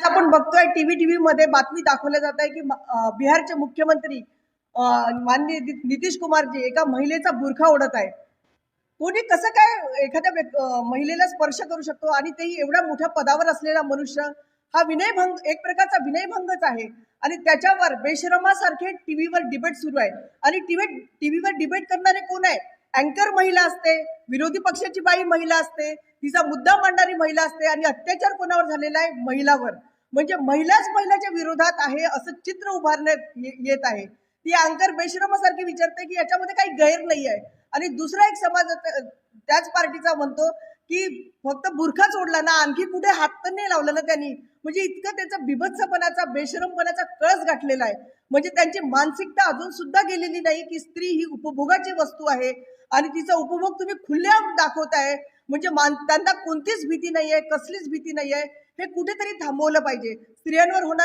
आपण बघतोय टीव्ही मध्ये बातमी दाखवल्या जात आहे की बिहारचे मुख्यमंत्री माननीय नितीश कुमारजी एका महिलेचा बुरखा ओढत आहे। कोणी कसं काय एखाद्या महिलेला स्पर्श करू शकतो आणि तेही एवढ्या मोठ्या पदावर असलेला मनुष्य? हा विनयभंग एक प्रकारचा विनयभंगच आहे। आणि त्याच्यावर बेशरमासारखे टीव्हीवर डिबेट सुरू आहे आणि टीव्हीवर डिबेट करणारे कोण आहे? अँकर महिला असते, विरोधी पक्षाची बाई महिला असते, तिचा मुद्दा मांडणारी महिला असते आणि अत्याचार कोणावर झालेला आहे? महिलावर। म्हणजे महिलाच महिलाच्या विरोधात आहे असं चित्र उभारण्यात येत आहे। ती अँकर बेशरमासारखी विचारते की याच्यामध्ये काही गैर नाही आहे आणि दुसरा एक समाज त्याच पार्टीचा म्हणतो की फक्त बुरखा सोडला ना, आणखी कुठे हात तर नाही लावला ना त्यांनी। म्हणजे इतकं त्याचा बिभत्सपणाचा बेशरमपणाचा कळस गाठलेला आहे। म्हणजे त्यांची मानसिकता अजून सुद्धा गेलेली नाही की स्त्री ही उपभोगाची वस्तू आहे आणि तिचा उपभोग तुम्ही खुलेआम दाखवताय। म्हणजे त्यांना कोणतीच भीती नाहीये, कसलीच भीती नाहीये। हे कुठेतरी थांबवलं पाहिजे। स्त्रियांवर होणारे